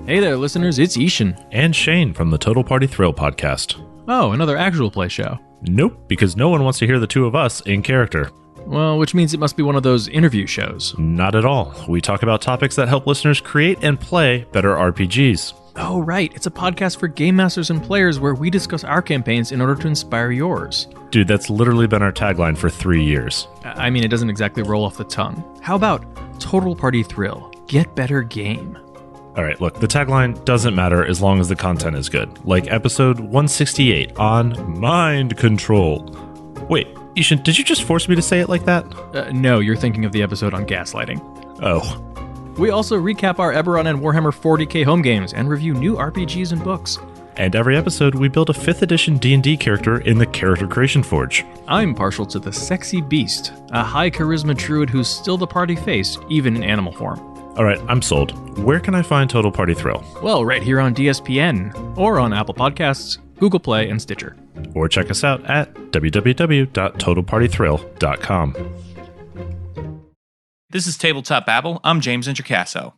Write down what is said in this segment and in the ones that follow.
Hey there, listeners, it's Ishan. And Shane from the Total Party Thrill podcast. Oh, another actual play show. Nope, because no one wants to hear the two of us in character. Well, which means it must be one of those interview shows. Not at all. We talk about topics that help listeners create and play better RPGs. Oh, right. It's a podcast for game masters and players where we discuss our campaigns in order to inspire yours. Dude, that's literally been our tagline for 3 years. I mean, it doesn't exactly roll off the tongue. How about Total Party Thrill? Get better game. All right, look, the tagline doesn't matter as long as the content is good. Like episode 168 on mind control. Wait, Ishan, did you just force me to say it like that? No, you're thinking of the episode on gaslighting. Oh. We also recap our Eberron and Warhammer 40k home games and review new RPGs and books. And every episode, we build a 5th edition D&D character in the Character Creation Forge. I'm partial to the Sexy Beast, a high charisma druid who's still the party face, even in animal form. All right, I'm sold. Where can I find Total Party Thrill? Well, right here on DSPN, or on Apple Podcasts, Google Play, and Stitcher. Or check us out at www.totalpartythrill.com. This is Tabletop Babble. I'm James Introcaso.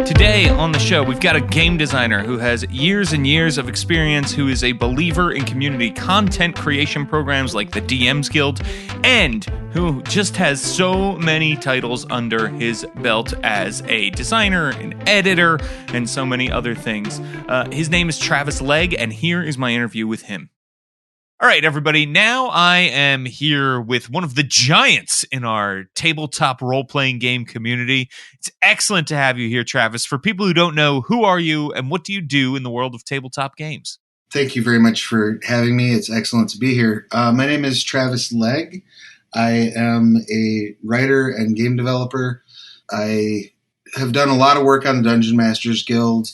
Today on the show, we've got a game designer who has years and years of experience, who is a believer in community content creation programs like the DM's Guild, and who just has so many titles under his belt as a designer, an editor, and so many other things. His name is Travis Legge, and here is my interview with him. All right, everybody, now I am here with one of the giants in our tabletop role-playing game community. It's excellent to have you here, Travis. For people who don't know, who are you and what do you do in the world of tabletop games? Thank you very much for having me. It's excellent to be here. My name is Travis Legge. I am a writer and game developer. I have done a lot of work on the Dungeon Masters Guild.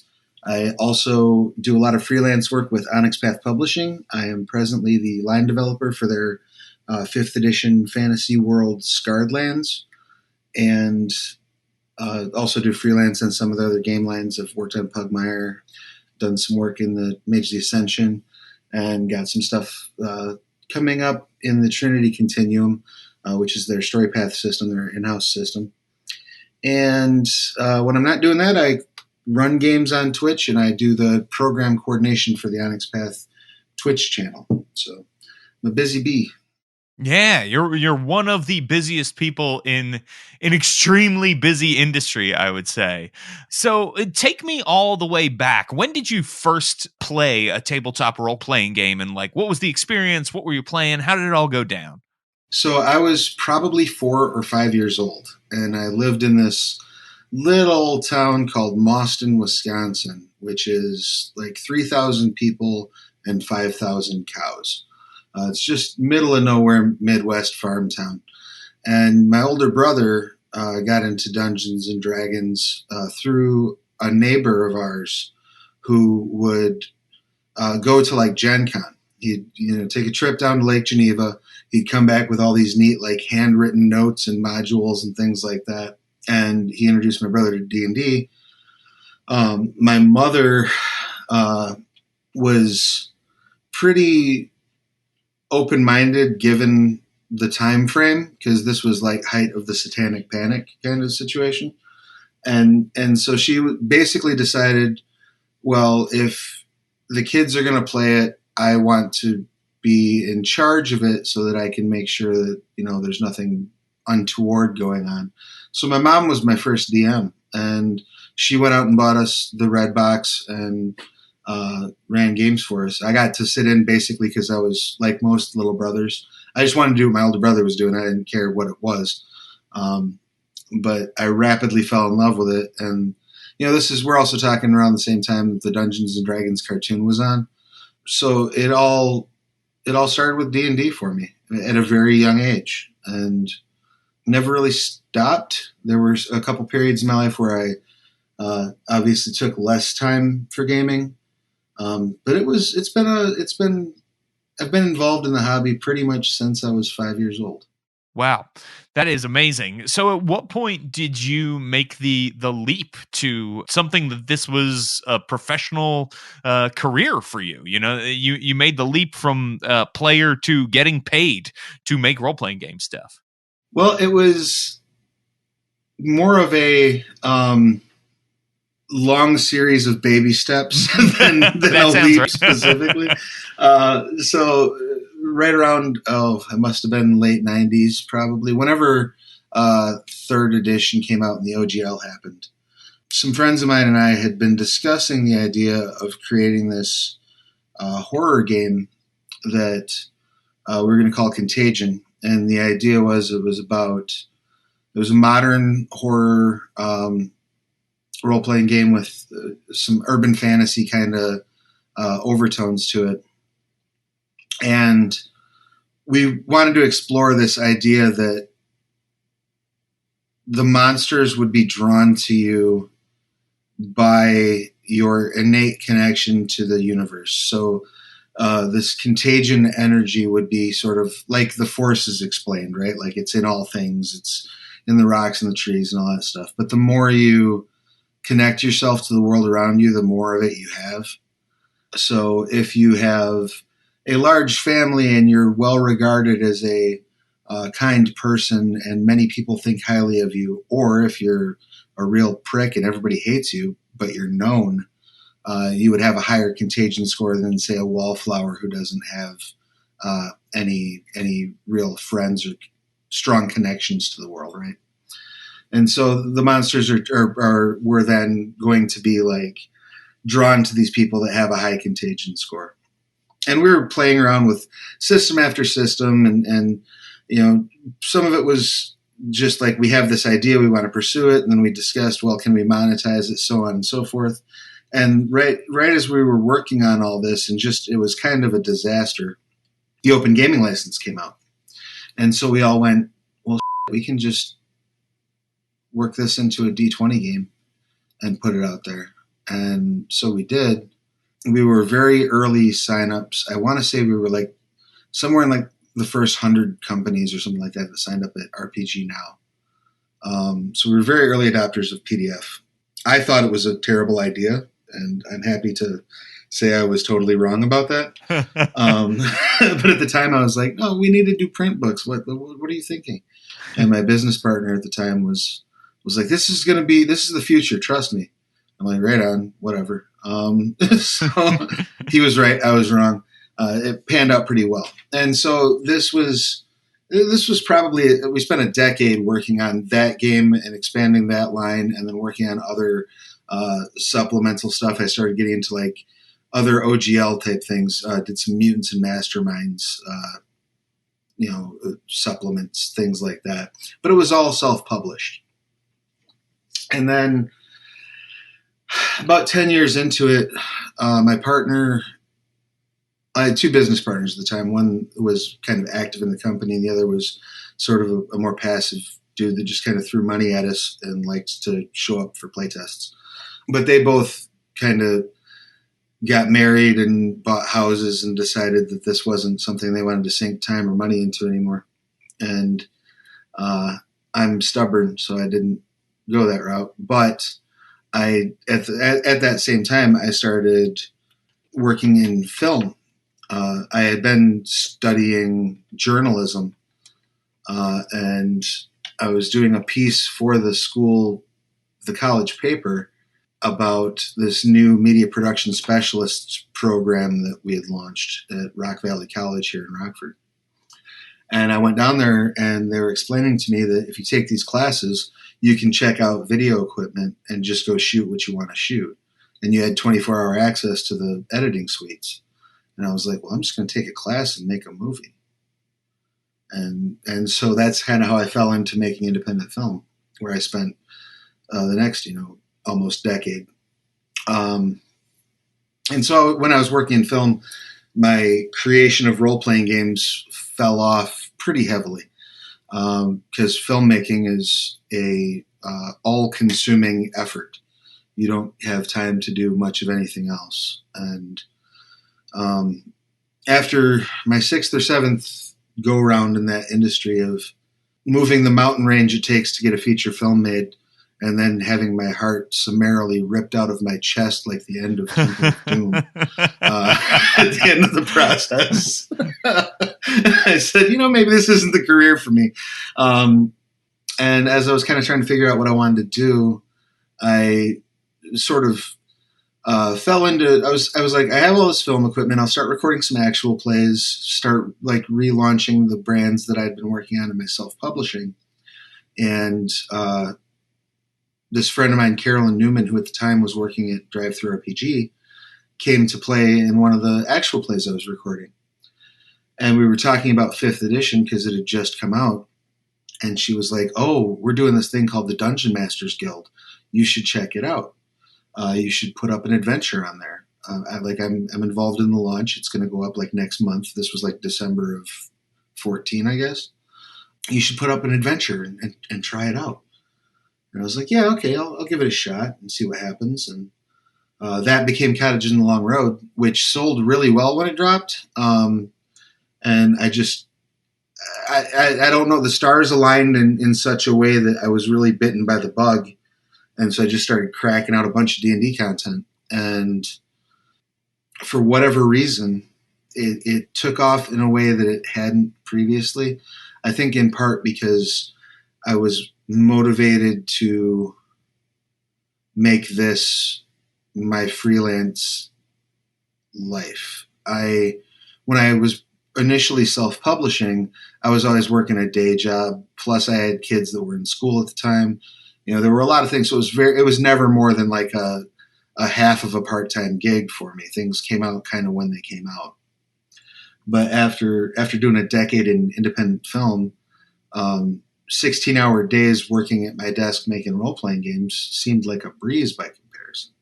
I also do a lot of freelance work with Onyx Path Publishing. I am presently the line developer for their 5th edition Fantasy World Scarred Lands, and also do freelance on some of the other game lines. I've worked on Pugmire, done some work in the Mage of the Ascension, and got some stuff coming up in the Trinity Continuum, which is their story path system, their in-house system. And when I'm not doing that, I run games on Twitch, and I do the program coordination for the Onyx Path Twitch channel. So I'm a busy bee. Yeah, you're one of the busiest people in an extremely busy industry, I would say. So take me all the way back. When did you first play a tabletop role-playing game, and what was the experience? What were you playing? How did it all go down? So I was probably 4 or 5 years old, and I lived in this little town called Mauston, Wisconsin, which is 3,000 people and 5,000 cows. It's just middle of nowhere, Midwest farm town. And my older brother got into Dungeons and Dragons through a neighbor of ours who would go to Gen Con. He'd take a trip down to Lake Geneva. He'd come back with all these neat handwritten notes and modules and things like that. And he introduced my brother to D&D. My mother was pretty open-minded given the time frame, because this was height of the Satanic Panic kind of situation. And so she basically decided, well, if the kids are going to play it, I want to be in charge of it so that I can make sure that, there's nothing untoward going on. So my mom was my first DM, and she went out and bought us the Red Box and ran games for us. I got to sit in basically because I was like most little brothers. I just wanted to do what my older brother was doing. I didn't care what it was. But I rapidly fell in love with it. And, we're also talking around the same time that the Dungeons and Dragons cartoon was on. So it all started with D&D for me at a very young age, and never really stopped. There were a couple periods in my life where I obviously took less time for gaming, but I've been involved in the hobby pretty much since I was 5 years old. Wow, that is amazing. So, at what point did you make the leap to something that this was a professional career for you? You know, you made the leap from player to getting paid to make role playing game stuff. Well, it was more of a long series of baby steps than a leap right. specifically. So right around, it must have been late 90s probably, whenever third edition came out and the OGL happened. Some friends of mine and I had been discussing the idea of creating this horror game that we were going to call Contagion. And the idea was it was a modern horror role-playing game with some urban fantasy kind of overtones to it. And we wanted to explore this idea that the monsters would be drawn to you by your innate connection to the universe. So this contagion energy would be sort of like the Force is explained, right? Like it's in all things. It's in the rocks and the trees and all that stuff. But the more you connect yourself to the world around you, the more of it you have. So if you have a large family and you're well regarded as a kind person and many people think highly of you, or if you're a real prick and everybody hates you, but you're known, you would have a higher contagion score than, say, a wallflower who doesn't have any real friends or strong connections to the world, right? And so the monsters were then going to be like drawn to these people that have a high contagion score. And we were playing around with system after system, and you know, some of it was just like, we have this idea, we want to pursue it, and then we discussed, well, can we monetize it, so on and so forth. And right as we were working on all this, and just it was kind of a disaster, the open gaming license came out. And so we all went, well, we can just work this into a D20 game and put it out there. And so we did. We were very early signups. I want to say we were like somewhere in like the first 100 companies or something like that signed up at RPG Now. So we were very early adopters of PDF. I thought it was a terrible idea, and I'm happy to say I was totally wrong about that. But at the time I was like, no, we need to do print books. What are you thinking? And my business partner at the time was like, this is the future. Trust me. I'm like, right on, whatever. So he was right. I was wrong. It panned out pretty well. And so this was probably, we spent a decade working on that game and expanding that line, and then working on other supplemental stuff. I started getting into like other OGL type things, did some Mutants and Masterminds, supplements, things like that. But it was all self-published. And then about 10 years into it, my partner, I had two business partners at the time. One was kind of active in the company, and the other was sort of a more passive dude that just kind of threw money at us and liked to show up for playtests. But they both kind of got married and bought houses and decided that this wasn't something they wanted to sink time or money into anymore. And I'm stubborn, so I didn't go that route. But at that same time, I started working in film. I had been studying journalism, and I was doing a piece for the college paper, about this new media production specialist program that we had launched at Rock Valley College here in Rockford. And I went down there, and they were explaining to me that if you take these classes, you can check out video equipment and just go shoot what you want to shoot. And you had 24-hour access to the editing suites. And I was like, well, I'm just going to take a class and make a movie. And so that's kind of how I fell into making independent film, where I spent the next, almost decade. And so when I was working in film, my creation of role-playing games fell off pretty heavily, because filmmaking is a all-consuming effort. You don't have time to do much of anything else. And after my 6th or 7th go-around in that industry of moving the mountain range it takes to get a feature film made, and then having my heart summarily ripped out of my chest like the end of Temple of Doom at the end of the process. I said, maybe this isn't the career for me. And as I was kind of trying to figure out what I wanted to do, I sort of fell into, I was like, I have all this film equipment. I'll start recording some actual plays, start like relaunching the brands that I'd been working on in my self-publishing. And this friend of mine, Carolyn Newman, who at the time was working at Drive Thru RPG, came to play in one of the actual plays I was recording. And we were talking about 5th edition because it had just come out. And she was like, oh, we're doing this thing called the Dungeon Masters Guild. You should check it out. You should put up an adventure on there. I'm involved in the launch. It's going to go up like next month. This was like December of 14, I guess. You should put up an adventure and try it out. And I was like, yeah, okay, I'll give it a shot and see what happens. And that became Cottage in the Long Road, which sold really well when it dropped. And I don't know, the stars aligned in such a way that I was really bitten by the bug. And so I just started cracking out a bunch of D&D content. And for whatever reason, it took off in a way that it hadn't previously. I think in part because I was motivated to make this my freelance life. When I was initially self-publishing, I was always working a day job. Plus I had kids that were in school at the time. There were a lot of things. So it was never more than like a half of a part-time gig for me. Things came out kind of when they came out. But after doing a decade in independent film, 16-hour days working at my desk making role-playing games seemed like a breeze by comparison.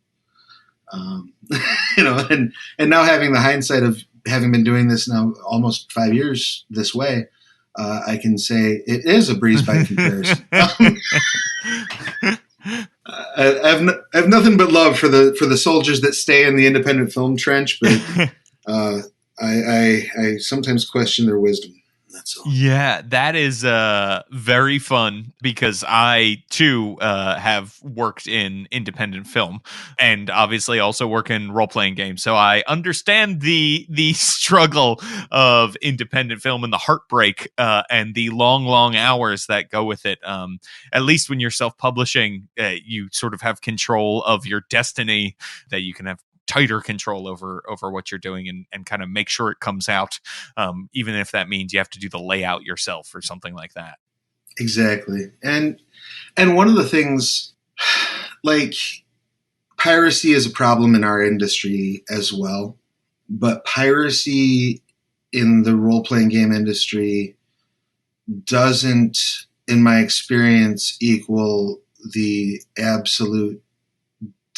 And now having the hindsight of having been doing this now almost 5 years this way, I can say it is a breeze by comparison. I have nothing but love for the soldiers that stay in the independent film trench, but I sometimes question their wisdom. That's all. Yeah, that is very fun because I too have worked in independent film and obviously also work in role-playing games. So I understand the struggle of independent film and the heartbreak and the long hours that go with it. At least when you're self-publishing, you sort of have control of your destiny, that you can have tighter control over what you're doing and kind of make sure it comes out, even if that means you have to do the layout yourself or something like that. Exactly. And one of the things, like, piracy is a problem in our industry as well, but piracy in the role-playing game industry doesn't, in my experience, equal the absolute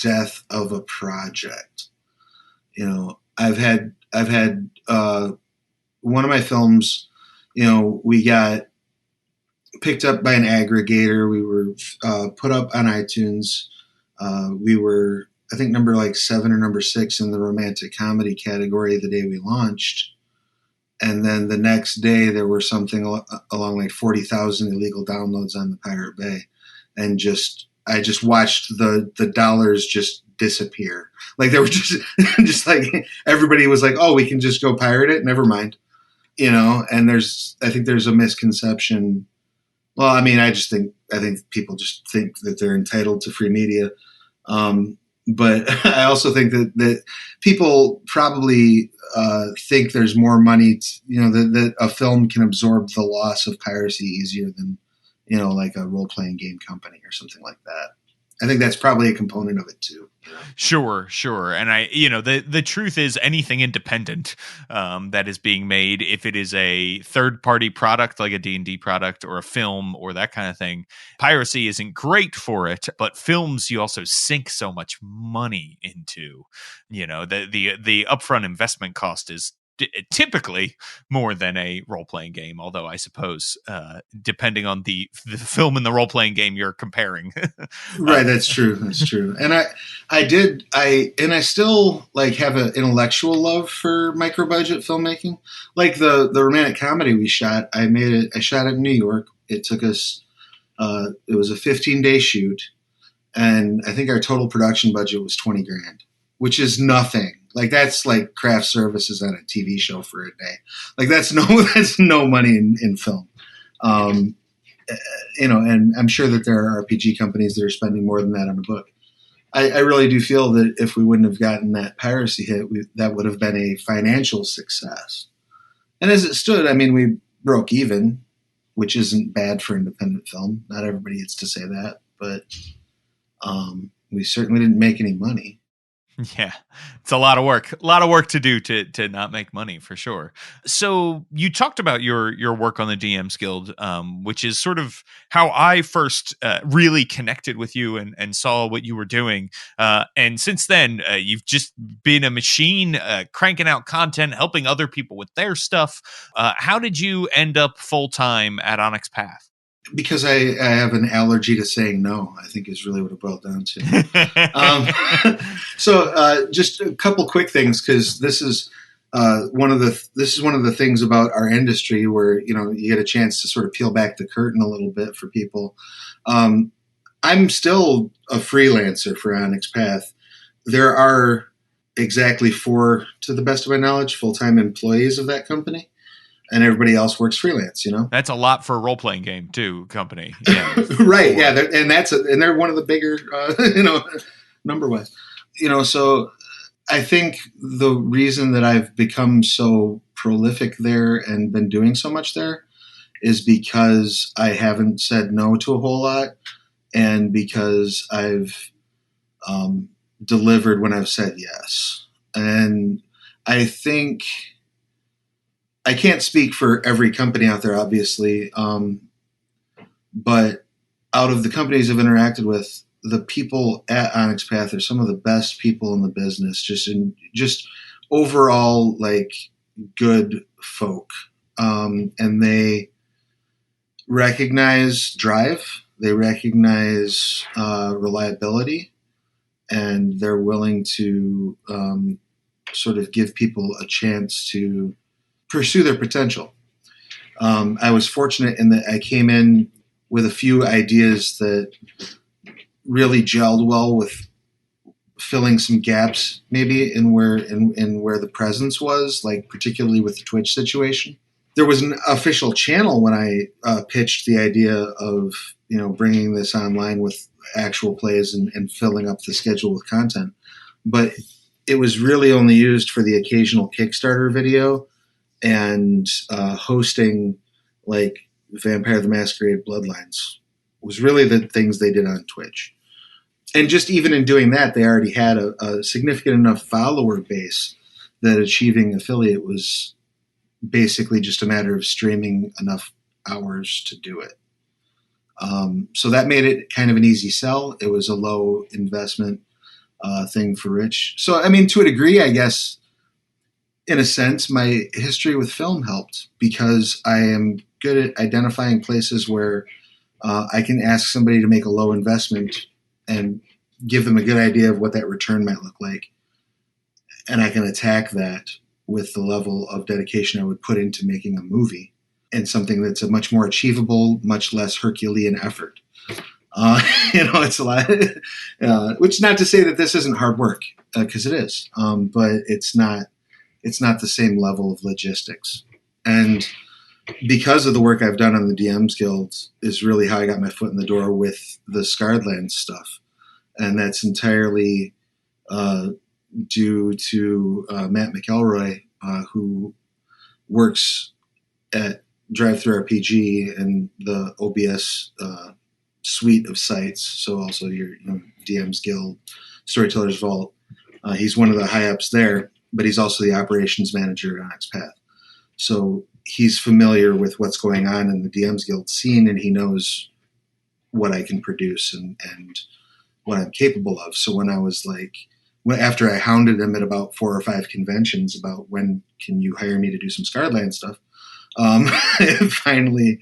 death of a project. I've had one of my films, we got picked up by an aggregator. We were put up on iTunes. We were, I think, number like 7 or number 6 in the romantic comedy category the day we launched. And then the next day there were something along like 40,000 illegal downloads on the Pirate Bay. And I just watched the dollars just disappear. Like they were just like everybody was like, oh, we can just go pirate it. Never mind. And I think there's a misconception. Well, I mean, I think people just think that they're entitled to free media. But I also think that people probably think there's more money, that a film can absorb the loss of piracy easier than, like a role-playing game company or something like that. I think that's probably a component of it too. Sure. And the truth is anything independent that is being made, if it is a third party product like a D&D product or a film or that kind of thing, piracy isn't great for it. But films, you also sink so much money into, the upfront investment cost is typically more than a role-playing game, although I suppose depending on the film and the role-playing game you're comparing. Right, that's true. And I still like have an intellectual love for micro-budget filmmaking. Like the romantic comedy we shot, I shot it in New York. It took us, it was a 15-day shoot, and I think our total production budget was 20 grand, which is nothing. Like, that's like craft services on a TV show for a day. Like, that's no money in film. And I'm sure that there are RPG companies that are spending more than that on a book. I really do feel that if we wouldn't have gotten that piracy hit, that would have been a financial success. And as it stood, I mean, we broke even, which isn't bad for independent film. Not everybody gets to say that, but we certainly didn't make any money. Yeah, it's a lot of work to do to not make money, for sure. So you talked about your work on the DMs Guild, which is sort of how I first really connected with you and saw what you were doing. And since then, you've just been a machine, cranking out content, helping other people with their stuff. How did you end up full time at Onyx Path? Because I have an allergy to saying no, I think is really what it boiled down to. So just a couple quick things, because this is one of the things about our industry where, you know, you get a chance to sort of peel back the curtain a little bit for people. I'm still a freelancer for Onyx Path. There are exactly 4, to the best of my knowledge, full-time employees of that company. And everybody else works freelance, you know. That's a lot for a role-playing game too, company. Yeah. Right? Yeah, they're one of the bigger, number-wise. You know, so I think the reason that I've become so prolific there and been doing so much there is because I haven't said no to a whole lot, and because I've delivered when I've said yes. And I think, I can't speak for every company out there, obviously, but out of the companies I've interacted with, the people at Onyx Path are some of the best people in the business, just overall, like, good folk. And they recognize drive, they recognize reliability, and they're willing to sort of give people a chance to pursue their potential. I was fortunate in that I came in with a few ideas that really gelled well with filling some gaps, maybe in where the presence was, like particularly with the Twitch situation. There was an official channel when I pitched the idea of, you know, bringing this online with actual plays and filling up the schedule with content, but it was really only used for the occasional Kickstarter video and hosting, like, Vampire the Masquerade Bloodlines was really the things they did on Twitch. And just even in doing that, they already had a significant enough follower base that achieving affiliate was basically just a matter of streaming enough hours to do it. So that made it kind of an easy sell. It was a low investment thing for Rich. So, I mean, to a degree, I guess, in a sense, my history with film helped, because I am good at identifying places where I can ask somebody to make a low investment and give them a good idea of what that return might look like. And I can attack that with the level of dedication I would put into making a movie, and something that's a much more achievable, much less Herculean effort. It's a lot, which is not to say that this isn't hard work, because it is, but it's not the same level of logistics. And because of the work I've done on the DMs Guild is really how I got my foot in the door with the Scarred Lands stuff. And that's entirely due to Matt McElroy, who works at Drive-Thru RPG and the OBS suite of sites. So also your DMs Guild, Storytellers Vault. He's one of the high-ups there, but he's also the operations manager at Onyx Path. So he's familiar with what's going on in the DMs Guild scene, and he knows what I can produce and what I'm capable of. So when I was like, after I hounded him at about 4 or 5 conventions about when can you hire me to do some Scarred Land stuff, the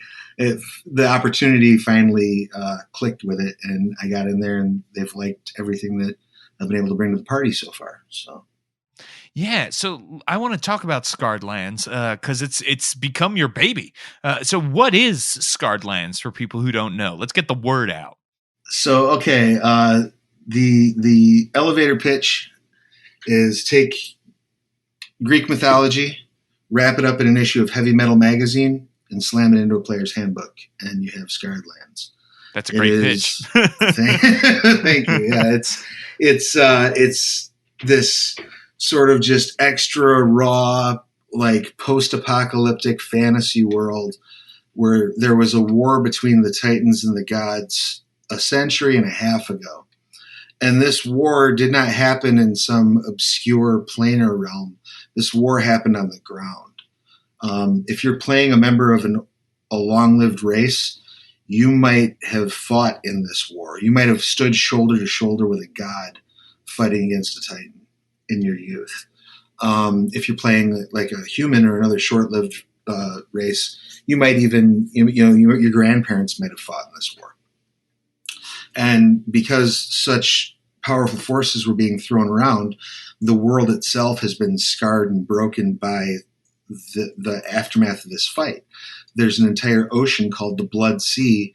opportunity finally clicked with it, and I got in there, and they've liked everything that I've been able to bring to the party so far. So. Yeah, so I want to talk about Scarred Lands because it's become your baby. So what is Scarred Lands for people who don't know? Let's get the word out. So okay, the elevator pitch is take Greek mythology, wrap it up in an issue of Heavy Metal magazine, and slam it into a player's handbook, and you have Scarred Lands. That's a great pitch. Thank you. Yeah, it's this sort of just extra raw, like post-apocalyptic fantasy world where there was a war between the Titans and the gods a century and a half ago. And this war did not happen in some obscure planar realm. This war happened on the ground. If you're playing a member of a long-lived race, you might have fought in this war. You might have stood shoulder to shoulder with a god fighting against a Titan in your youth. If you're playing like a human or another short-lived race, you might even, your grandparents might have fought in this war. And because such powerful forces were being thrown around, the world itself has been scarred and broken by the aftermath of this fight. There's an entire ocean called the Blood Sea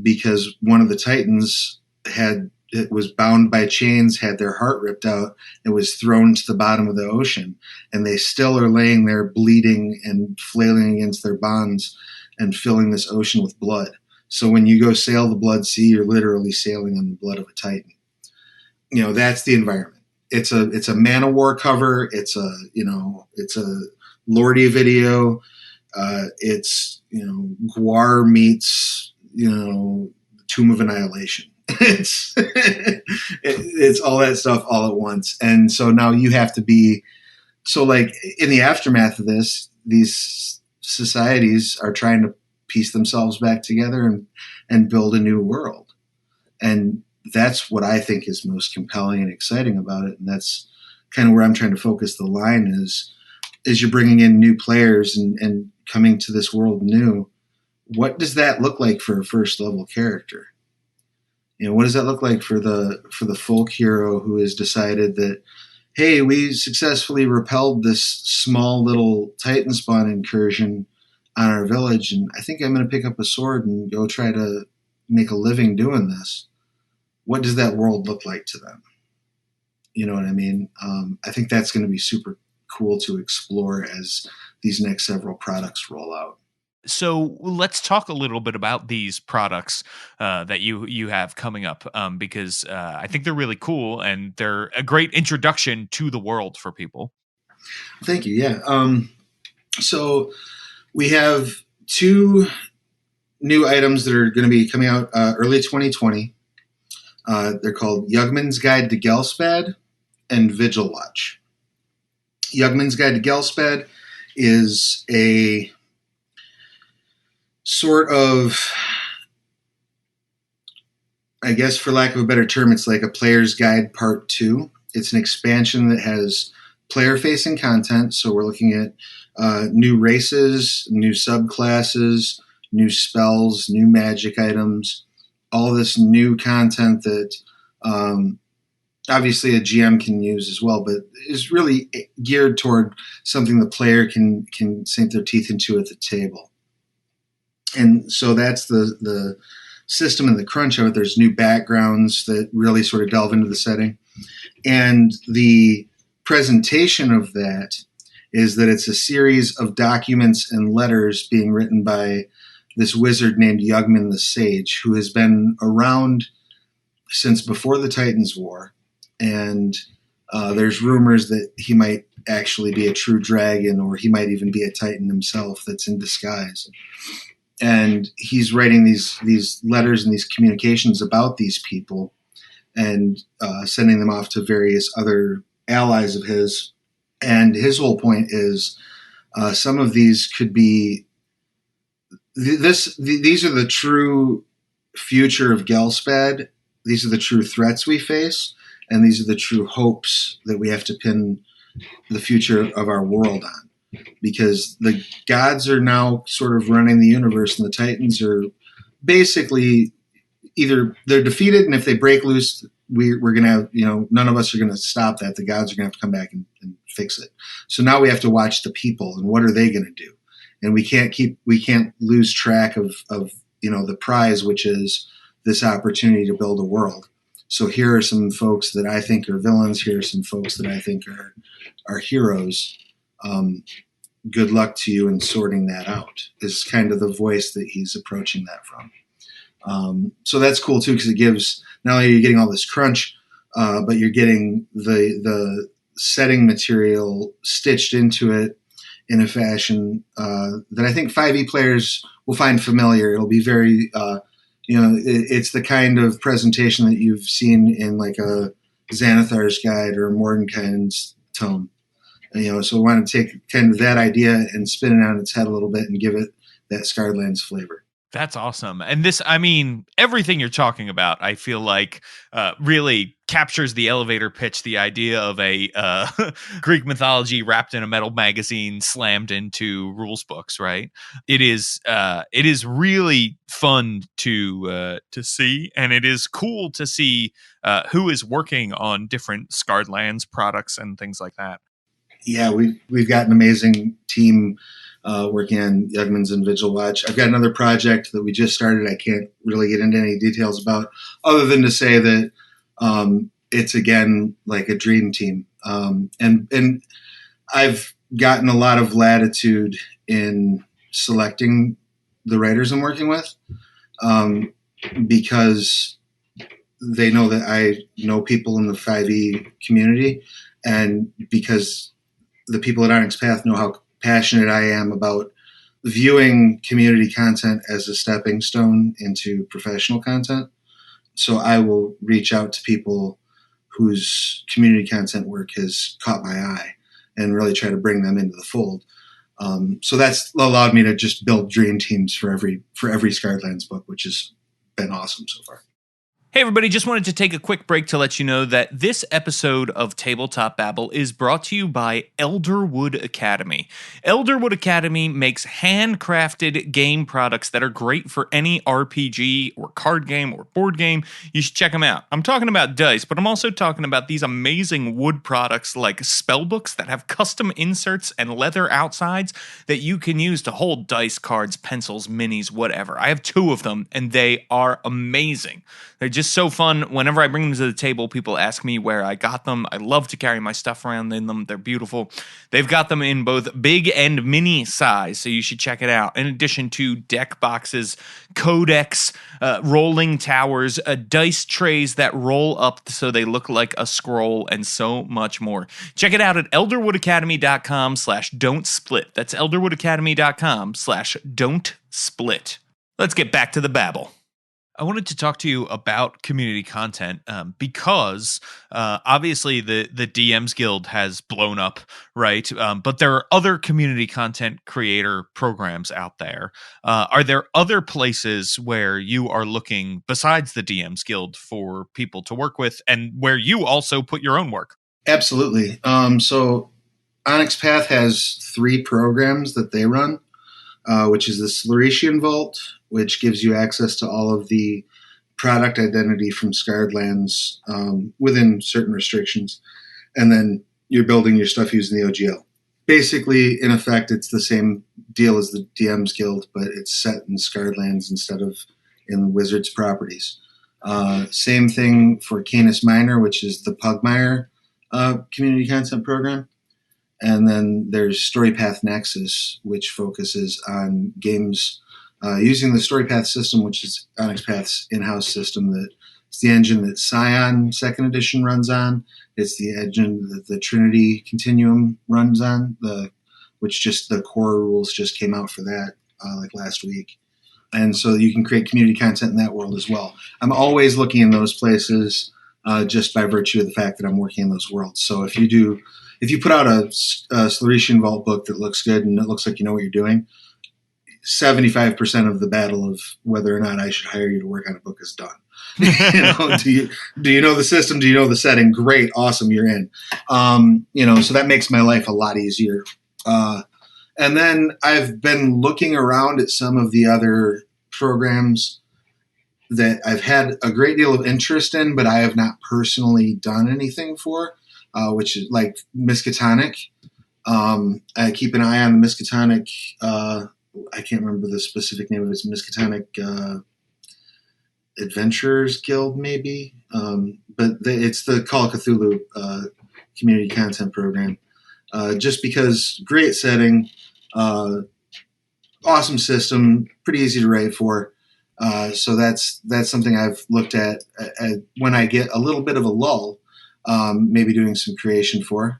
because one of the Titans was bound by chains, had their heart ripped out, and was thrown to the bottom of the ocean. And they still are laying there bleeding and flailing against their bonds and filling this ocean with blood. So when you go sail the Blood Sea, you're literally sailing on the blood of a Titan. That's the environment. It's a Man of War cover. It's a Lordy video. It's Guar meets Tomb of Annihilation. It's all that stuff all at once. And so now you have to be like in the aftermath of this, these societies are trying to piece themselves back together and build a new world. And that's what I think is most compelling and exciting about it. And that's kind of where I'm trying to focus the line is you're bringing in new players and coming to this world new. What does that look like for a first level character? What does that look like for the folk hero who has decided that, hey, we successfully repelled this small little Titan spawn incursion on our village, and I think I'm going to pick up a sword and go try to make a living doing this. What does that world look like to them? You know what I mean? I think that's going to be super cool to explore as these next several products roll out. So let's talk a little bit about these products that you have coming up because I think they're really cool and they're a great introduction to the world for people. Thank you. Yeah. So we have two new items that are going to be coming out early 2020. They're called Yugman's Guide to Gelspad and Vigil Watch. Yugman's Guide to Gelspad is a sort of, I guess for lack of a better term, it's like a player's guide part 2. It's an expansion that has player-facing content. So we're looking at new races, new subclasses, new spells, new magic items, all this new content that obviously a GM can use as well, but is really geared toward something the player can sink their teeth into at the table. And so that's the system and the crunch of it. There's new backgrounds that really sort of delve into the setting. And the presentation of that is that it's a series of documents and letters being written by this wizard named Yugman the Sage, who has been around since before the Titans War. And there's rumors that he might actually be a true dragon, or he might even be a Titan himself that's in disguise. And he's writing these letters and these communications about these people and sending them off to various other allies of his. And his whole point is some of these could be these are the true future of Gelspad. These are the true threats we face, and these are the true hopes that we have to pin the future of our world on. Because the gods are now sort of running the universe, and the Titans are basically either they're defeated, and if they break loose, we're going to have, none of us are going to stop that. The gods are going to have to come back and fix it. So now we have to watch the people and what are they going to do? And we can't lose track of the prize, which is this opportunity to build a world. So here are some folks that I think are villains. Here are some folks that I think are heroes. Good luck to you in sorting that out, is kind of the voice that he's approaching that from. So that's cool too, because it gives, not only are you getting all this crunch, but you're getting the setting material stitched into it in a fashion that I think 5e players will find familiar. It'll be very, it's the kind of presentation that you've seen in like a Xanathar's Guide or a Mordenkainen's tome. So we want to take kind of that idea and spin it on its head a little bit and give it that Scarred Lands flavor. That's awesome. And this, I mean, everything you're talking about, I feel like really captures the elevator pitch, the idea of a Greek mythology wrapped in a metal magazine slammed into rules books, right? It is really fun to see, and it is cool to see who is working on different Scarred Lands products and things like that. Yeah, we've got an amazing team working on Yugman's and Vigil Watch. I've got another project that we just started. I can't really get into any details about, other than to say that it's, again, like a dream team. And I've gotten a lot of latitude in selecting the writers I'm working with because they know that I know people in the 5e community, and because the people at Onyx Path know how passionate I am about viewing community content as a stepping stone into professional content. So I will reach out to people whose community content work has caught my eye and really try to bring them into the fold. So that's allowed me to just build dream teams for every Scarred Lands book, which has been awesome so far. Hey everybody, just wanted to take a quick break to let you know that this episode of Tabletop Babble is brought to you by Elderwood Academy. Elderwood Academy makes handcrafted game products that are great for any RPG or card game or board game. You should check them out. I'm talking about dice, but I'm also talking about these amazing wood products like spellbooks that have custom inserts and leather outsides that you can use to hold dice, cards, pencils, minis, whatever. I have 2 of them, and they are amazing. They're just so fun. Whenever I bring them to the table, people ask me where I got them. I love to carry my stuff around in them. They're beautiful. They've got them in both big and mini size, so you should check it out. In addition to deck boxes, codex, rolling towers, dice trays that roll up so they look like a scroll, and so much more. Check it out at elderwoodacademy.com/don't-split. That's elderwoodacademy.com/don't-split. Let's get back to the babble. I wanted to talk to you about community content because obviously the DMs Guild has blown up, right? But there are other community content creator programs out there. Are there other places where you are looking besides the DMs Guild for people to work with, and where you also put your own work? Absolutely. So Onyx Path has 3 programs that they run, which is the Sluretian Vault, which gives you access to all of the product identity from Scarred Lands within certain restrictions. And then you're building your stuff using the OGL. Basically, in effect, it's the same deal as the DMs Guild, but it's set in Scarred Lands instead of in Wizards properties. Same thing for Canis Minor, which is the Pugmire community content program. And then there's StoryPath Nexus, which focuses on games using the StoryPath system, which is Onyx Path's in-house system. It's the engine that Scion 2nd edition runs on. It's the engine that the Trinity Continuum runs on, which just the core rules just came out for that like last week. And so you can create community content in that world as well. I'm always looking in those places just by virtue of the fact that I'm working in those worlds. So if you put out a Sluretian Vault book that looks good and it looks like you know what you're doing, 75% of the battle of whether or not I should hire you to work on a book is done. Do you know the system? Do you know the setting? Great, awesome, you're in. So that makes my life a lot easier. And then I've been looking around at some of the other programs that I've had a great deal of interest in, but I have not personally done anything for. which is like Miskatonic. I keep an eye on the Miskatonic. I can't remember the specific name of it. It's Miskatonic Adventurers Guild, maybe. But it's the Call of Cthulhu community content program. Just because great setting, awesome system, pretty easy to write for. So that's something I've looked at when I get a little bit of a lull, maybe doing some creation for.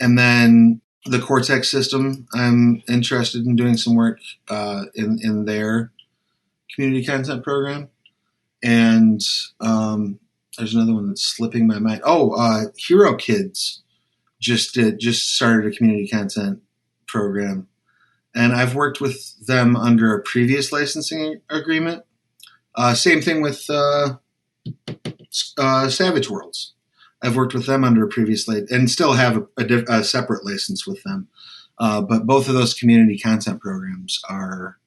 And then the Cortex system, I'm interested in doing some work in their community content program. And there's another one that's slipping my mind. Hero Kids just started a community content program. And I've worked with them under a previous licensing agreement. Same thing with Savage Worlds. I've worked with them under a previous and still have a separate license with them. But both of those community content programs are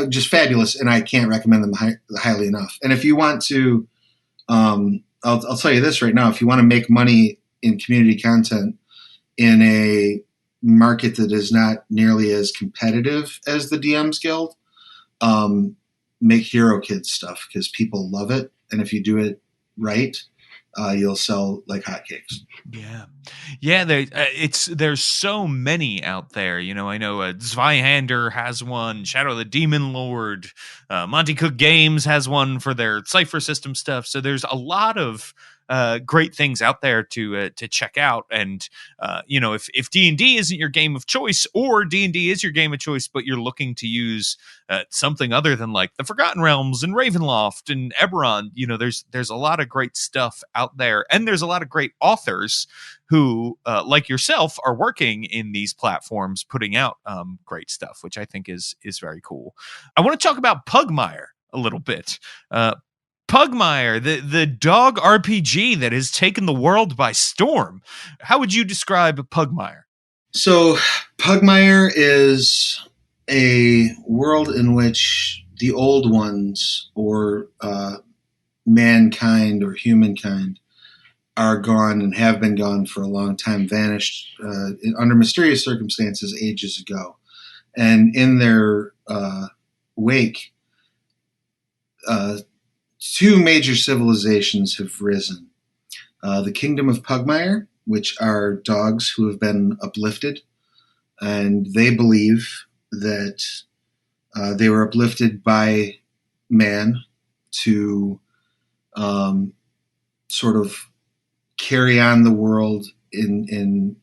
just fabulous, and I can't recommend them highly enough. And if you want to, I'll tell you this right now: if you want to make money in community content in a market that is not nearly as competitive as the DMs Guild, make Hero Kids stuff because people love it, and if you do it right, you'll sell like hotcakes. Yeah. There's so many out there. You know, I know Zweihander has one. Shadow of the Demon Lord. Monty Cook Games has one for their Cypher system stuff. So there's a lot of great things out there to check out. And if D&D isn't your game of choice, or D&D is your game of choice, but you're looking to use something other than like the Forgotten Realms and Ravenloft and Eberron, there's a lot of great stuff out there, and there's a lot of great authors who, like yourself, are working in these platforms, putting out great stuff, which I think is very cool. I want to talk about Pugmire a little bit. Pugmire, the dog RPG that has taken the world by storm. How would you describe Pugmire? So Pugmire is a world in which the old ones, or mankind or humankind, are gone and have been gone for a long time, vanished under mysterious circumstances ages ago. And in their wake, two major civilizations have risen. The Kingdom of Pugmire, which are dogs who have been uplifted, and they believe that they were uplifted by man to sort of carry on the world in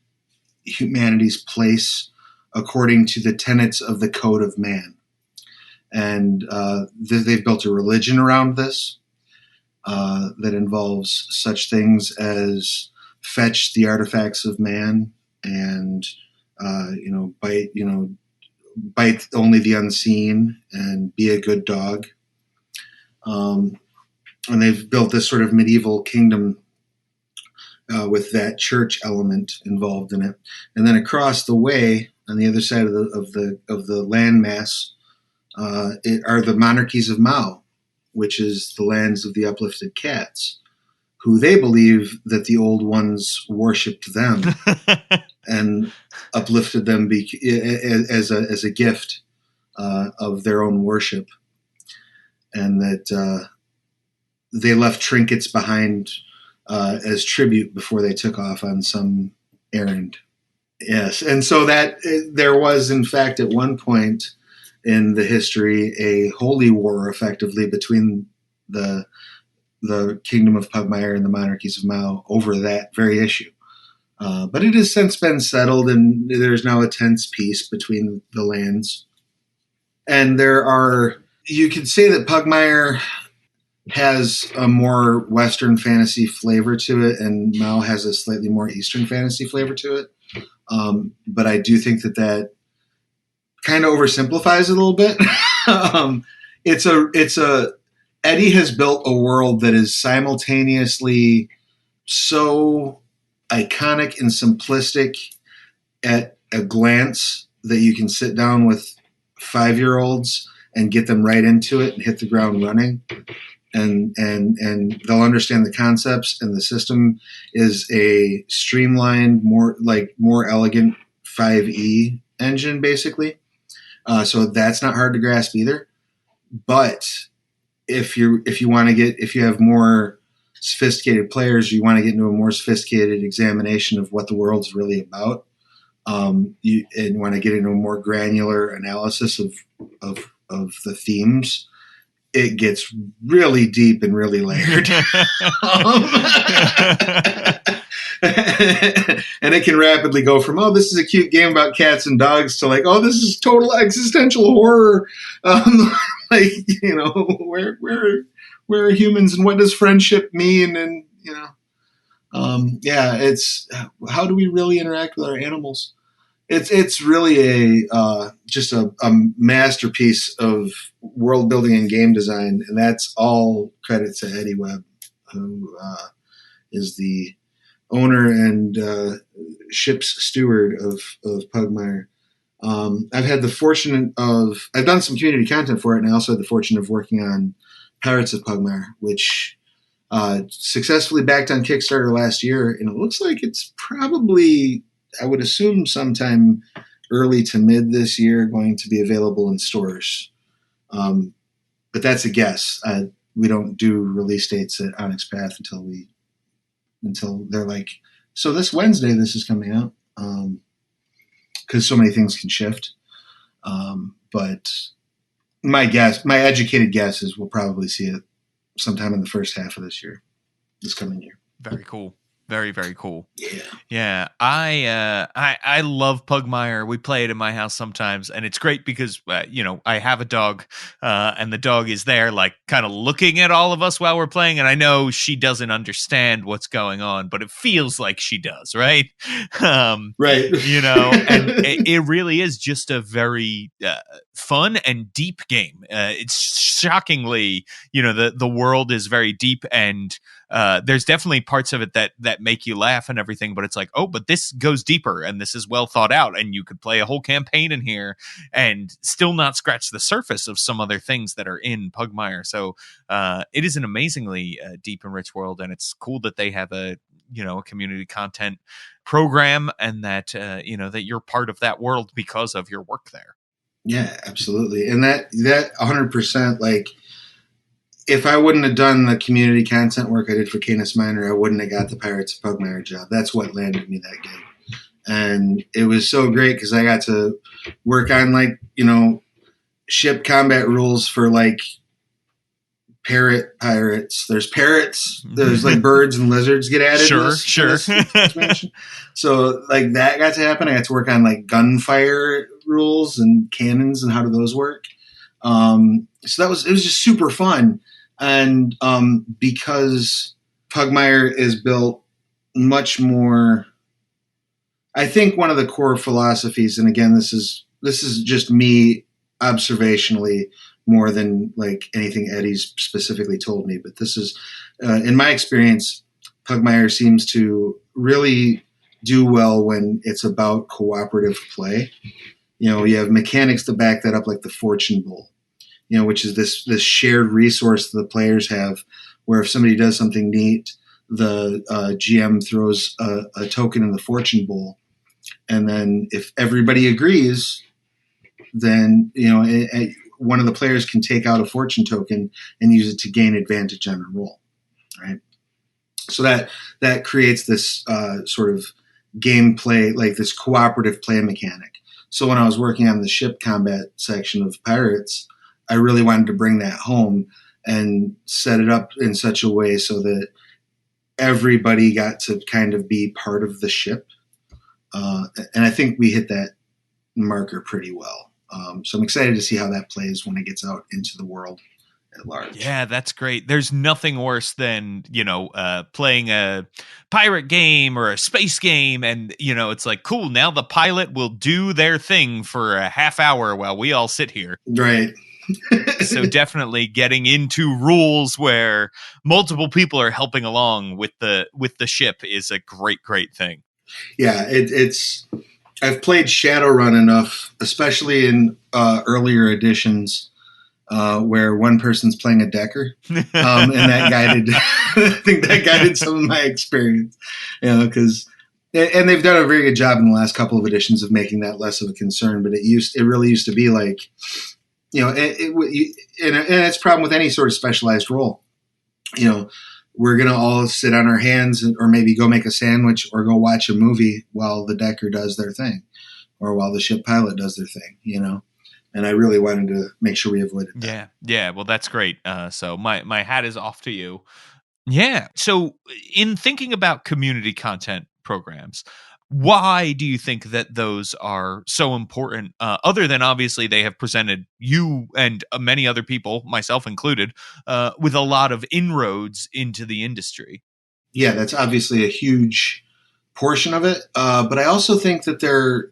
humanity's place according to the tenets of the Code of Man. And they've built a religion around this that involves such things as fetch the artifacts of man and bite only the unseen and be a good dog. And they've built this sort of medieval kingdom with that church element involved in it. And then across the way, on the other side of the landmass, are the monarchies of Mao, which is the lands of the uplifted cats, who they believe that the old ones worshipped them and uplifted them as a gift of their own worship, and that they left trinkets behind as tribute before they took off on some errand. Yes, and so that there was, in fact, at one point in the history, a holy war, effectively, between the Kingdom of Pugmire and the monarchies of Mao over that very issue. But it has since been settled, and there's now a tense peace between the lands. And you could say that Pugmire has a more Western fantasy flavor to it, and Mao has a slightly more Eastern fantasy flavor to it. But I do think that kind of oversimplifies it a little bit. Eddie has built a world that is simultaneously so iconic and simplistic at a glance that you can sit down with 5-year-olds and get them right into it and hit the ground running. and they'll understand the concepts, and the system is a streamlined, more elegant 5e engine, basically. So that's not hard to grasp either. But if you have more sophisticated players, you want to get into a more sophisticated examination of what the world's really about. You want to get into a more granular analysis of the themes. It gets really deep and really layered. And it can rapidly go from, oh, this is a cute game about cats and dogs, to like, oh, this is total existential horror. Where are humans, and what does friendship mean? And, it's how do we really interact with our animals? It's really just a masterpiece of world building and game design, and that's all credit to Eddie Webb, who is the owner and ship's steward of Pugmire. I've done some community content for it, and I also had the fortune of working on Pirates of Pugmire, which successfully backed on Kickstarter last year, and it looks like it's probably, I would assume, sometime early to mid this year, going to be available in stores. But that's a guess. We don't do release dates at Onyx Path until they're like, so this Wednesday this is coming out, because so many things can shift. But my educated guess is we'll probably see it sometime in the first half of this coming year. Very cool. Very, very cool. Yeah. Yeah. I love Pugmire. We play it in my house sometimes, and it's great because, I have a dog, and the dog is there, like, kind of looking at all of us while we're playing. And I know she doesn't understand what's going on, but it feels like she does, right? Right. And it really is just a very fun and deep game. It's shockingly, the world is very deep, and there's definitely parts of it that make you laugh and everything, but it's like, oh, but this goes deeper, and this is well thought out, and you could play a whole campaign in here and still not scratch the surface of some other things that are in Pugmire. So it is an amazingly deep and rich world, and it's cool that they have a community content program, and that that you're part of that world because of your work there. Yeah, absolutely. And that 100%, like, if I wouldn't have done the community content work I did for Canis Minor, I wouldn't have got the Pirates of Pugmire job. That's what landed me that game. And it was so great because I got to work on, ship combat rules for, parrot pirates. There's parrots. There's, birds and lizards get added. Sure. So, that got to happen. I got to work on, gunfire rules and cannons and how do those work. So it was just super fun. And because Pugmire is built much more, I think one of the core philosophies, and again, this is just me observationally more than anything Eddie's specifically told me, but this is, in my experience, Pugmire seems to really do well when it's about cooperative play. You have mechanics to back that up, like the Fortune Bowl, which is this shared resource that the players have, where if somebody does something neat, the GM throws a token in the Fortune Bowl, and then if everybody agrees, then one of the players can take out a fortune token and use it to gain advantage on a roll, right? So that creates this sort of gameplay, this cooperative play mechanic. So when I was working on the ship combat section of Pirates, I really wanted to bring that home and set it up in such a way so that everybody got to kind of be part of the ship. And I think we hit that marker pretty well. So I'm excited to see how that plays when it gets out into the world at large. Yeah, that's great. There's nothing worse than, playing a pirate game or a space game, and, it's like, cool, now the pilot will do their thing for a half hour while we all sit here. Right. So definitely getting into rules where multiple people are helping along with the ship is a great thing. Yeah, it's I've played Shadowrun enough, especially in earlier editions, where one person's playing a decker, and that guided. I think that guided some of my experience, because. And they've done a very good job in the last couple of editions of making that less of a concern. But it really used to be like, and it's a problem with any sort of specialized role. We're going to all sit on our hands or maybe go make a sandwich or go watch a movie while the decker does their thing or while the ship pilot does their thing, And I really wanted to make sure we avoided that. Yeah. Well, that's great. So my hat is off to you. Yeah. So in thinking about community content programs, why do you think that those are so important? Other than obviously they have presented you and many other people, myself included, with a lot of inroads into the industry. Yeah, that's obviously a huge portion of it. But I also think that they're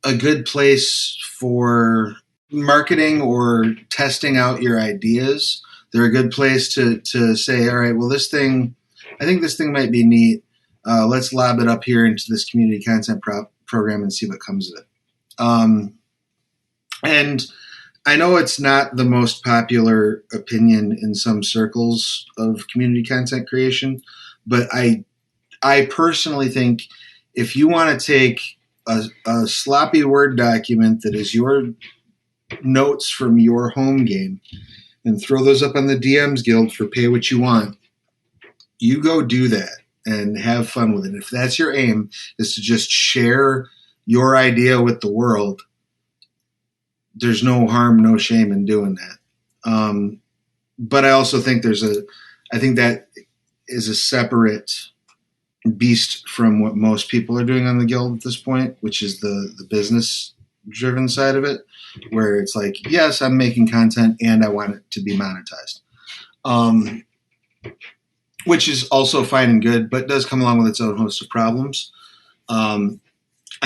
a good place for marketing or testing out your ideas. They're a good place to say, all right, well, I think this thing might be neat. Let's lob it up here into this community content program and see what comes of it. And I know it's not the most popular opinion in some circles of community content creation, but I personally think if you want to take a sloppy Word document that is your notes from your home game and throw those up on the DMs Guild for pay what you want, you go do that and have fun with it. If that's your aim, is to just share your idea with the world, there's no harm, no shame in doing that. But I also think I think that is a separate beast from what most people are doing on the Guild at this point, which is the business driven side of it, where it's like, yes, I'm making content and I want it to be monetized. Which is also fine and good, but does come along with its own host of problems. I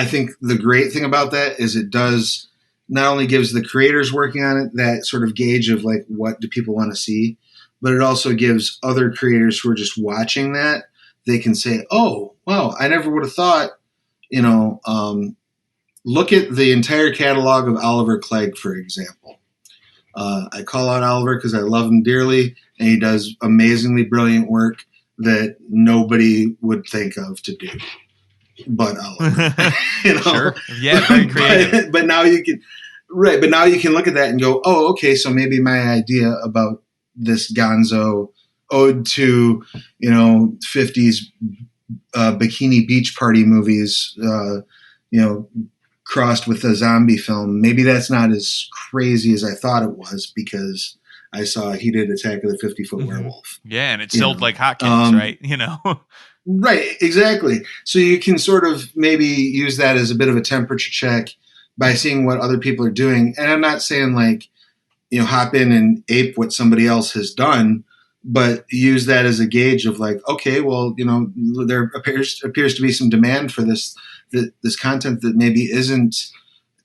think the great thing about that is it does not only gives the creators working on it that sort of gauge of like, what do people want to see, but it also gives other creators who are just watching that, they can say, oh, wow, I never would have thought, look at the entire catalog of Oliver Clegg, for example. I call out Oliver because I love him dearly, and he does amazingly brilliant work that nobody would think of to do, but Oliver. Sure, yeah, very creative. But now you can, right? But now you can look at that and go, oh, okay, so maybe my idea about this Gonzo ode to 50s bikini beach party movies, crossed with a zombie film, maybe that's not as crazy as I thought it was because I saw he did Attack of the 50-Foot Werewolf. Yeah, and it sold like hotcakes, right? Right, exactly. So you can sort of maybe use that as a bit of a temperature check by seeing what other people are doing. And I'm not saying like, hop in and ape what somebody else has done, but use that as a gauge of like, okay, well, there appears to be some demand for this content that maybe isn't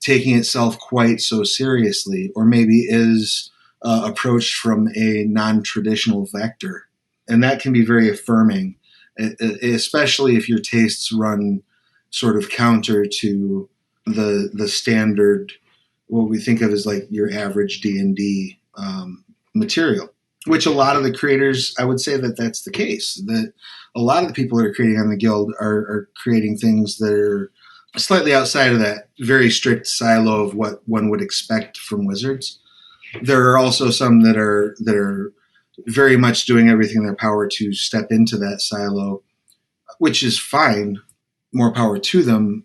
taking itself quite so seriously, or maybe is approached from a non-traditional vector. And that can be very affirming, especially if your tastes run sort of counter to the standard, what we think of as like your average D&D material, which a lot of the creators, I would say that that's the case, that a lot of the people that are creating on the Guild are creating things that are slightly outside of that very strict silo of what one would expect from Wizards. There are also some that are very much doing everything in their power to step into that silo, which is fine. More power to them.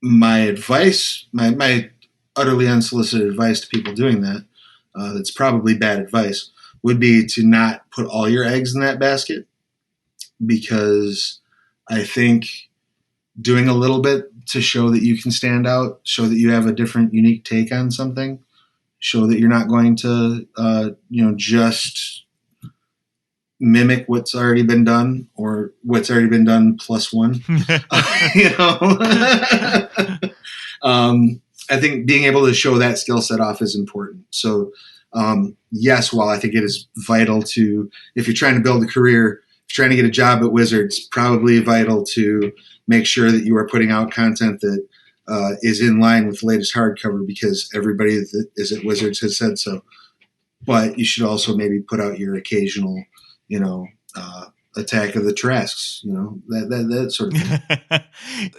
My advice, my utterly unsolicited advice to people doing that, that's probably bad advice, would be to not put all your eggs in that basket, because I think doing a little bit to show that you can stand out, show that you have a different, unique take on something, show that you're not going to, just mimic what's already been done or what's already been done plus one. I think being able to show that skill set off is important. So, yes, while I think it is vital to, if you're trying to build a career, if you're trying to get a job at Wizards, probably vital to make sure that you are putting out content that is in line with the latest hardcover because everybody that is at Wizards has said so. But you should also maybe put out your occasional, Attack of the Tarasques, that sort of thing.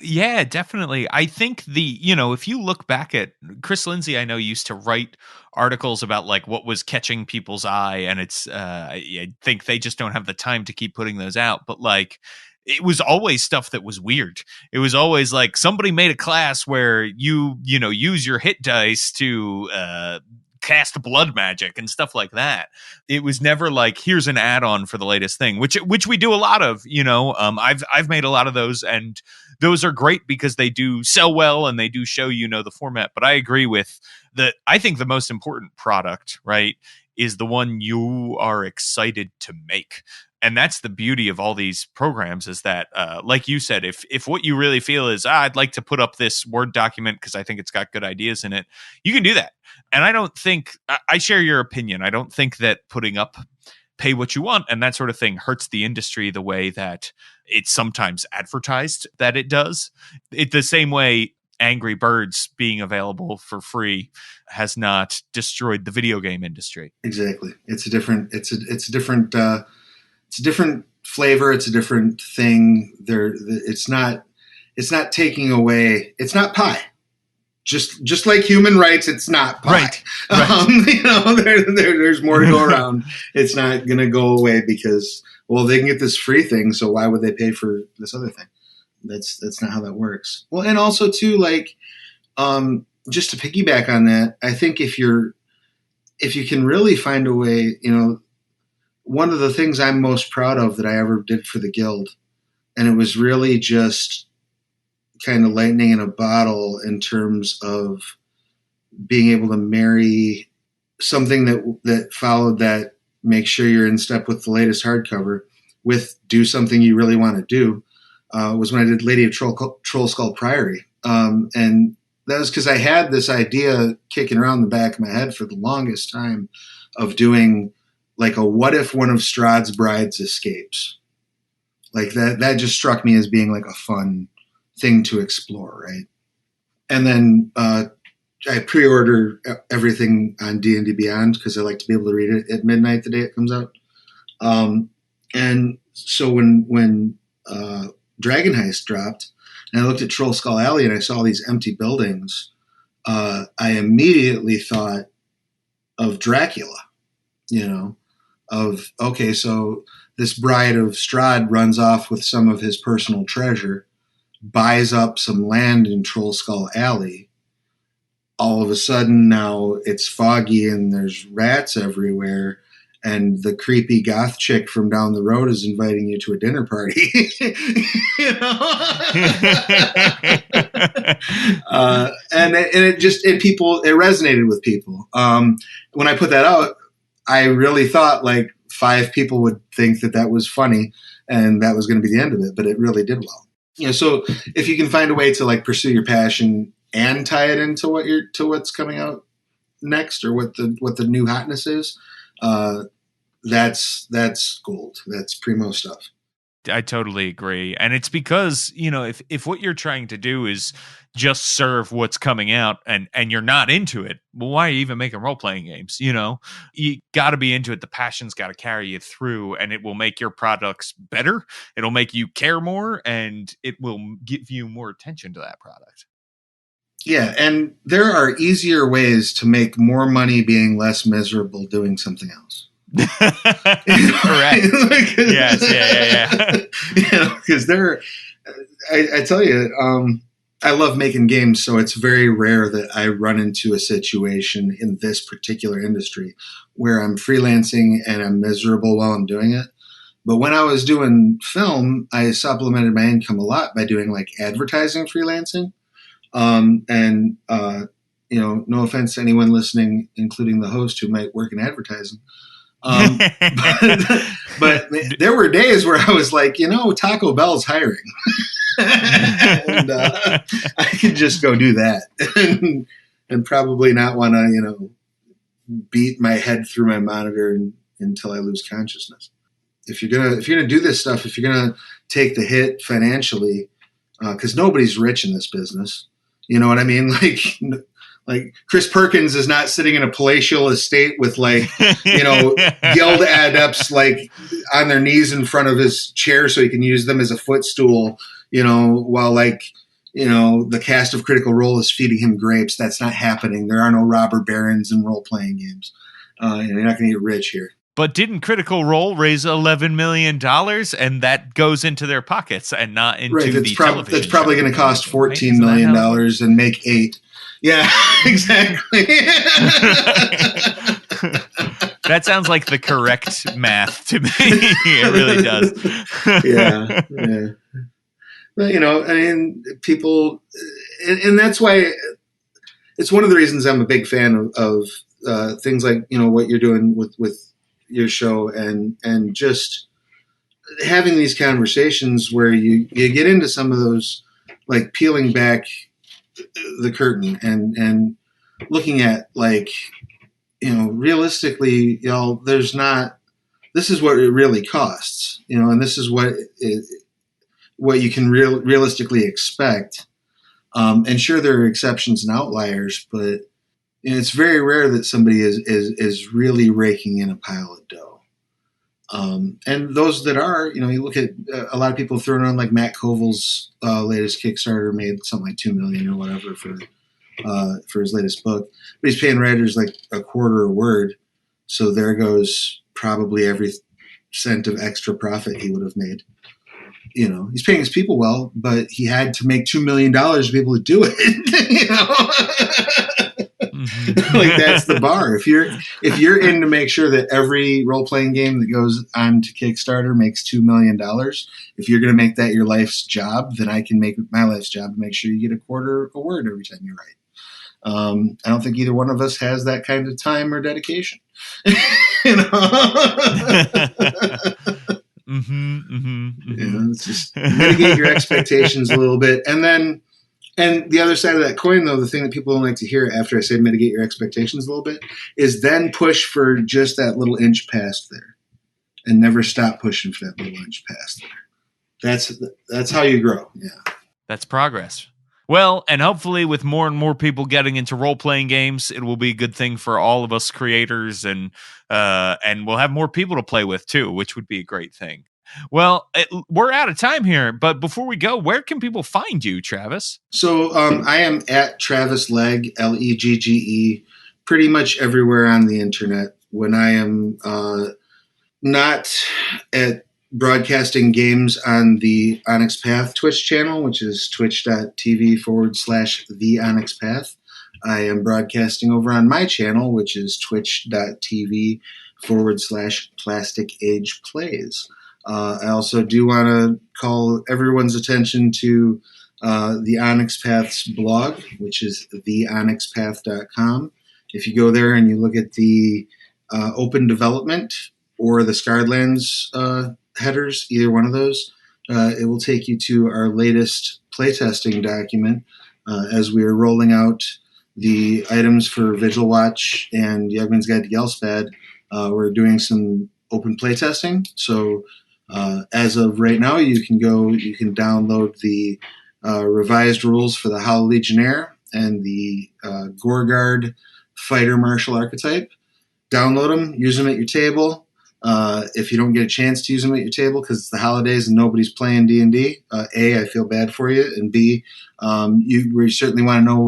Yeah, definitely. I think if you look back at Chris Lindsay, I know used to write articles about like what was catching people's eye, and I think they just don't have the time to keep putting those out. But like, it was always stuff that was weird. It was always like somebody made a class where you use your hit dice to cast blood magic and stuff like that. It was never like, here's an add-on for the latest thing, which we do a lot of. I've made a lot of those, and those are great because they do sell well and they do show the format. But I agree with that. I think the most important product, right, is the one you are excited to make. And that's the beauty of all these programs, is that, like you said, if what you really feel is, I'd like to put up this Word document because I think it's got good ideas in it, you can do that. And I don't think, I share your opinion. I don't think that putting up pay what you want and that sort of thing hurts the industry the way that it's sometimes advertised that it does. The same way Angry Birds being available for free has not destroyed the video game industry. Exactly. It's a different flavor. It's a different thing. It's not taking away. It's not pie. Just like human rights, it's not pie. Right. There's more to go around. It's not going to go away because, well, they can get this free thing, so why would they pay for this other thing? That's not how that works. Well, and also too, like, just to piggyback on that, I think if you can really find a way, one of the things I'm most proud of that I ever did for the Guild, and it was really just kind of lightning in a bottle in terms of being able to marry something that followed that, make sure you're in step with the latest hardcover, with do something you really want to do, was when I did Lady of Troll Skull Priory. And that was because I had this idea kicking around the back of my head for the longest time of doing like a what if one of Strahd's brides escapes. Like that just struck me as being like a fun thing to explore, right? And then I pre-order everything on D&D Beyond because I like to be able to read it at midnight the day it comes out. And so when Dragon Heist dropped, and I looked at Troll Skull Alley and I saw these empty buildings, I immediately thought of Dracula, okay, so this bride of Strahd runs off with some of his personal treasure, buys up some land in Troll Skull Alley. All of a sudden now it's foggy and there's rats everywhere, and the creepy goth chick from down the road is inviting you to a dinner party. And it resonated with people. When I put that out, I really thought like 5 people would think that was funny and that was going to be the end of it, but it really did well. So if you can find a way to like pursue your passion and tie it into what's coming out next, or what the new hotness is, that's gold. That's primo stuff. I totally agree. And it's because, if what you're trying to do is just serve what's coming out and you're not into it, well, why are you even making role-playing games? You got to be into it. The passion's got to carry you through, and it will make your products better. It'll make you care more, and it will give you more attention to that product. Yeah, and there are easier ways to make more money being less miserable doing something else. Correct. Yes, yeah. Because I tell you, I love making games, so it's very rare that I run into a situation in this particular industry where I'm freelancing and I'm miserable while I'm doing it. But when I was doing film, I supplemented my income a lot by doing like advertising freelancing. No offense to anyone listening, including the host who might work in advertising. But there were days where I was like, Taco Bell's hiring. And I could just go do that and probably not want to, beat my head through my monitor until I lose consciousness. If you're gonna do this stuff, if you're gonna take the hit financially, because nobody's rich in this business, You know what I mean? Like Chris Perkins is not sitting in a palatial estate with like, guild adepts like on their knees in front of his chair so he can use them as a footstool, while like, the cast of Critical Role is feeding him grapes. That's not happening. There are no robber barons in role-playing games. And you're not going to get rich here. But didn't Critical Role raise $11 million, and that goes into their pockets and not into the television? That's probably going to cost $14 million and make $8 million. Yeah, exactly. That sounds like the correct math to me. It really does. Yeah. But, people, and that's why it's one of the reasons I'm a big fan of things like, what you're doing with your show and just having these conversations where you get into some of those, like peeling back the curtain and looking at like, realistically, this is what it really costs, and this is what you can realistically expect. And sure, there are exceptions and outliers, but it's very rare that somebody is really raking in a pile of dough. And those that are, you look at a lot of people throwing on like Matt Koval's latest Kickstarter made something like $2 million or whatever for his latest book, but he's paying writers like $0.25 a word. So there goes probably every cent of extra profit he would have made. He's paying his people well, but he had to make $2 million to be able to do it. Like that's the bar. If you're in to make sure that every role-playing game that goes on to Kickstarter makes $2 million, if you're going to make that your life's job, then I can make it my life's job and make sure you get $0.25 a word every time you write. I don't think either one of us has that kind of time or dedication. It's just mitigate your expectations a little bit, and the other side of that coin, though, the thing that people don't like to hear after I say mitigate your expectations a little bit, is then push for just that little inch past there, and never stop pushing for that little inch past there. That's how you grow. Yeah, that's progress. Well, and hopefully with more and more people getting into role-playing games, it will be a good thing for all of us creators, and we'll have more people to play with too, which would be a great thing. Well, we're out of time here, but before we go, where can people find you, Travis? So I am at Travis Legge, Legge, pretty much everywhere on the internet. When I am not at broadcasting games on the Onyx Path Twitch channel, which is twitch.tv/The Onyx Path. I am broadcasting over on my channel, which is twitch.tv/Plastic Age Plays. I also do want to call everyone's attention to the Onyx Path's blog, which is theonyxpath.com. If you go there and you look at the open development or the Scarred Lands headers, either one of those, it will take you to our latest playtesting document as we are rolling out the items for Vigil Watch and Yugman's Guide to Gelspad. We're doing some open playtesting, so as of right now, you can download the revised rules for the Howl Legionnaire and the Gorgard Fighter Martial Archetype. Download them, use them at your table. If you don't get a chance to use them at your table because it's the holidays and nobody's playing D&D, A, I feel bad for you, and B, we certainly want to know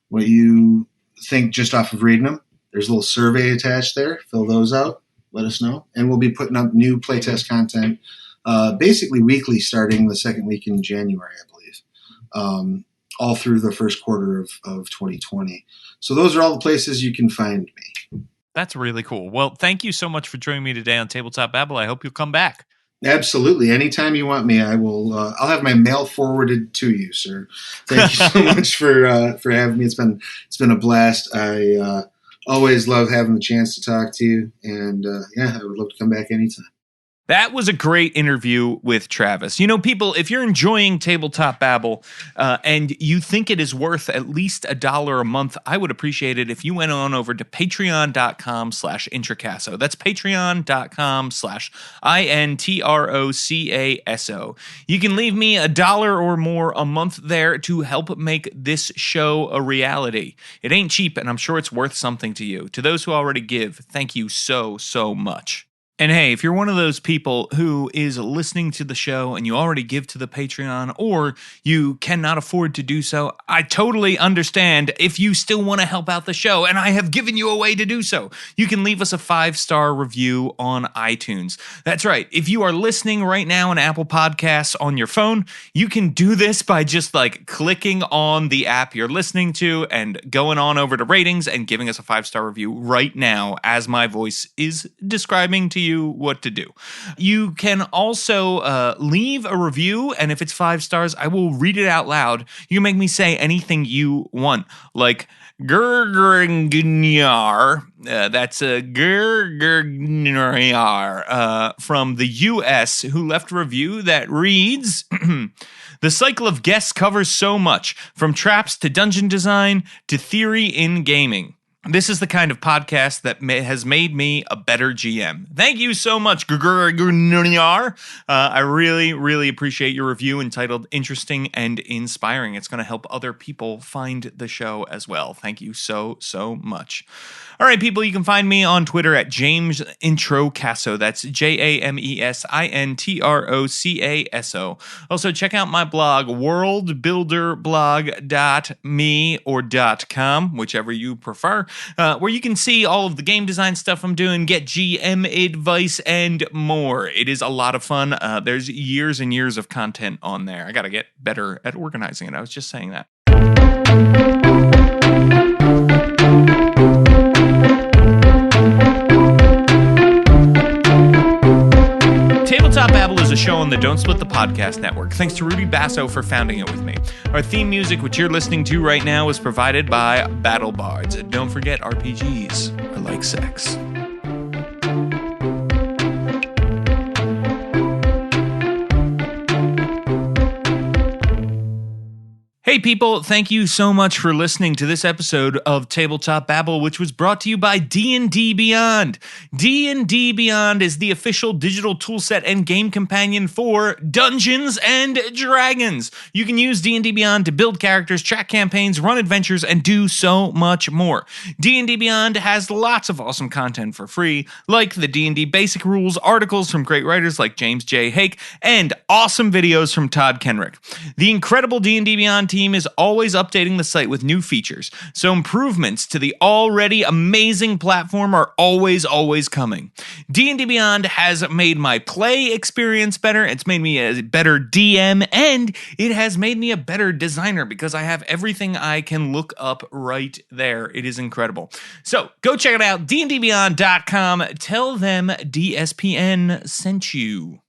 what you think just off of reading them. There's a little survey attached there. Fill those out. Let us know. And we'll be putting up new playtest content basically weekly starting the second week in January, I believe, all through the first quarter of 2020. So those are all the places you can find me. That's really cool. Well, thank you so much for joining me today on Tabletop Babble. I hope you'll come back. Absolutely. Anytime you want me, I will. I'll have my mail forwarded to you, sir. Thank you so much for having me. It's been a blast. I always love having the chance to talk to you, and I would love to come back anytime. That was a great interview with Travis. You know, people, if you're enjoying Tabletop Babble and you think it is worth at least $1 a month, I would appreciate it if you went on over to patreon.com/Introcaso. That's patreon.com/INTROCASO. You can leave me $1 or more a month there to help make this show a reality. It ain't cheap, and I'm sure it's worth something to you. To those who already give, thank you so, so much. And hey, if you're one of those people who is listening to the show and you already give to the Patreon or you cannot afford to do so, I totally understand if you still want to help out the show, and I have given you a way to do so. You can leave us a 5-star review on iTunes. That's right. If you are listening right now on Apple Podcasts on your phone, you can do this by just clicking on the app you're listening to and going on over to ratings and giving us a 5-star review right now as my voice is describing to you what to do. You can also leave a review, and if it's 5 stars, I will read it out loud. You can make me say anything you want, like Gurgurgnyar. That's a Gurgurgnyar from the U.S. who left a review that reads, "The cycle of guests covers so much, from traps to dungeon design to theory in gaming. This is the kind of podcast that has made me a better GM." Thank you so much, Gurgurgnyar. I really, really appreciate your review entitled Interesting and Inspiring. It's going to help other people find the show as well. Thank you so, so much. All right, people, you can find me on Twitter at James Introcaso. That's JamesIntrocaso. Also, check out my blog, worldbuilderblog.me or .com, whichever you prefer, where you can see all of the game design stuff I'm doing, get GM advice, and more. It is a lot of fun. There's years and years of content on there. I got to get better at organizing it. I was just saying that. Tabletop Babble is a show on the Don't Split the Podcast Network. Thanks to Rudy Basso for founding it with me. Our theme music, which you're listening to right now, is provided by Battle Bards. Don't forget, RPGs are like sex. Hey people, thank you so much for listening to this episode of Tabletop Babble, which was brought to you by D&D Beyond. D&D Beyond is the official digital toolset and game companion for Dungeons and Dragons. You can use D&D Beyond to build characters, track campaigns, run adventures, and do so much more. D&D Beyond has lots of awesome content for free, like the D&D basic rules, articles from great writers like James J. Hake, and awesome videos from Todd Kenrick. The incredible D&D Beyond team is always updating the site with new features, so improvements to the already amazing platform are always coming. D&D Beyond has made my play experience better, it's made me a better DM, and it has made me a better designer because I have everything I can look up right there. It is incredible. So go check it out, dndbeyond.com. Tell them DSPN sent you.